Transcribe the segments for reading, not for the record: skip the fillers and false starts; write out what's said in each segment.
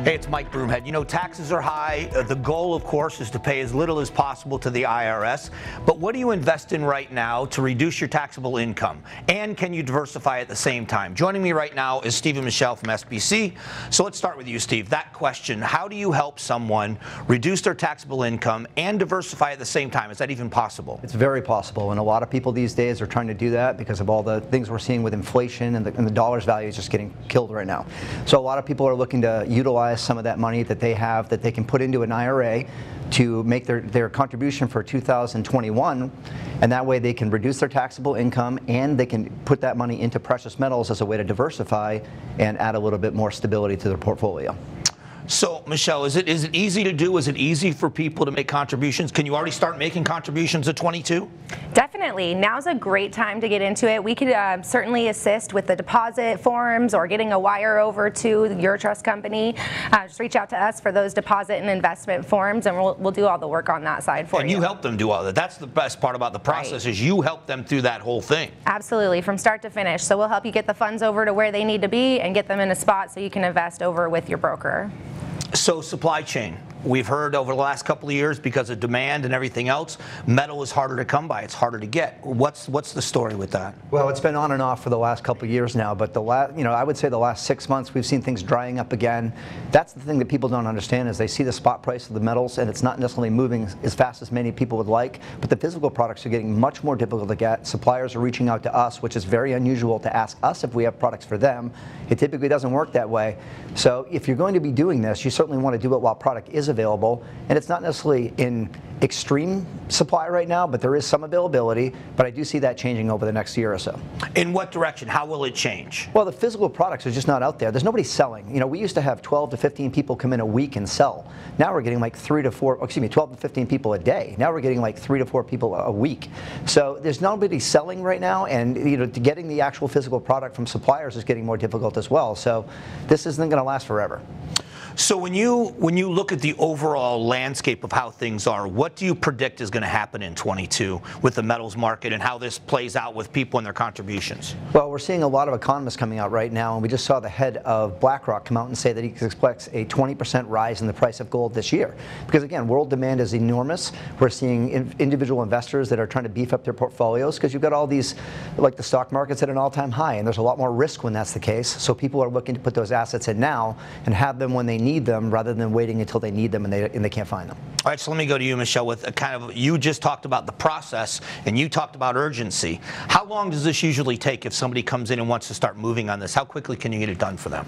Hey, it's Mike Broomhead. You know, taxes are high. The goal, of course, is to pay as little as possible to the IRS. But what do you invest in right now to reduce your taxable income? And can you diversify at the same time? Joining me right now is Steve and Michelle from SBC. So let's start with you, Steve. That question, how do you help someone reduce their taxable income and diversify at the same time? Is that even possible? It's very possible, and a lot of people these days are trying to do that because of all the things we're seeing with inflation, and the dollar's value is just getting killed right now. So a lot of people are looking to utilize some of that money that they have that they can put into an IRA to make their contribution for 2021, and that way they can reduce their taxable income and they can put that money into precious metals as a way to diversify and add a little bit more stability to their portfolio. So, Michelle, is it easy to do? Is it easy for people to make contributions? Can you already start making contributions at 22? Definitely. Now's a great time to get into it. We could certainly assist with the deposit forms or getting a wire over to your trust company. Just reach out to us for those deposit and investment forms, and we'll do all the work on that side for you. And you help them do all that. That's the best part about the process, right, is you help them through that whole thing. Absolutely, from start to finish. So we'll help you get the funds over to where they need to be and get them in a spot so you can invest over with your broker. So supply chain. We've heard over the last couple of years, because of demand and everything else, metal is harder to come by. It's harder to get. What's the story with that? Well, it's been on and off for the last couple of years now, but I would say the last 6 months we've seen things drying up again. That's the thing that people don't understand, is they see the spot price of the metals and it's not necessarily moving as fast as many people would like, but the physical products are getting much more difficult to get. Suppliers are reaching out to us, which is very unusual, to ask us if we have products for them. It typically doesn't work that way. So if you're going to be doing this, you certainly want to do it while product is available, and it's not necessarily in extreme supply right now, but there is some availability, but I do see that changing over the next year or so. In what direction? How will it change? Well, the physical products are just not out there. There's nobody selling. You know, we used to have 12 to 15 people come in a week and sell. Now we're getting like 12 to 15 people a day. Now we're getting like 3 to 4 people a week. So there's nobody selling right now, and getting the actual physical product from suppliers is getting more difficult as well. So this isn't going to last forever. So when you look at the overall landscape of how things are, what do you predict is going to happen in 22 with the metals market and how this plays out with people and their contributions? Well, we're seeing a lot of economists coming out right now, and we just saw the head of BlackRock come out and say that he expects a 20% rise in the price of gold this year. Because again, world demand is enormous. We're seeing individual investors that are trying to beef up their portfolios, because you've got all these, like the stock market's at an all-time high, and there's a lot more risk when that's the case. So people are looking to put those assets in now and have them when they need them, rather than waiting until they need them and they can't find them. All right, so let me go to you, Michelle, with a kind of, you just talked about the process and you talked about urgency. How long does this usually take if somebody comes in and wants to start moving on this? How quickly can you get it done for them?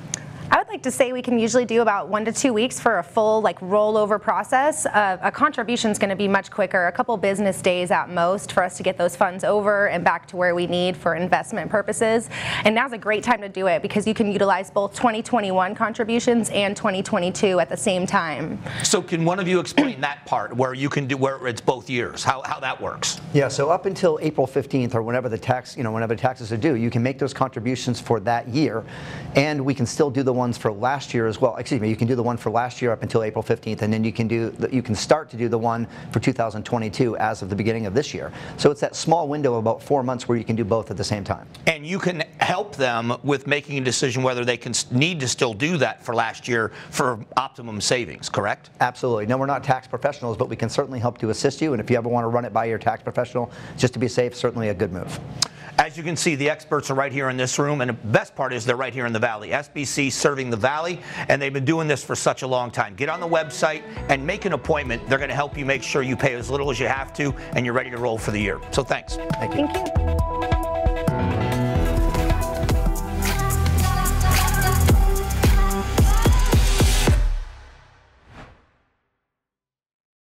I would like to say we can usually do about 1 to 2 weeks for a full rollover process. A contribution is going to be much quicker, a couple business days at most, for us to get those funds over and back to where we need for investment purposes. And now's a great time to do it, because you can utilize both 2021 contributions and 2022 at the same time. So can one of you explain that part where you can do, where it's both years, how that works? Yeah, so up until April 15th, or whenever the taxes are due, you can make those contributions for that year, and we can still do the ones for last year as well. Excuse me, you can do the one for last year up until April 15th, and then you can start to do the one for 2022 as of the beginning of this year. So it's that small window of about 4 months where you can do both at the same time. And you can help them with making a decision whether they can need to still do that for last year for optimum savings, correct? Absolutely. No, we're not tax professionals, but we can certainly help to assist you, and if you ever want to run it by your tax professional just to be safe, certainly a good move. As you can see, the experts are right here in this room, and the best part is they're right here in the Valley. SBC serving the Valley, and they've been doing this for such a long time. Get on the website and make an appointment. They're going to help you make sure you pay as little as you have to, and you're ready to roll for the year. So thanks. Thank you. Thank you.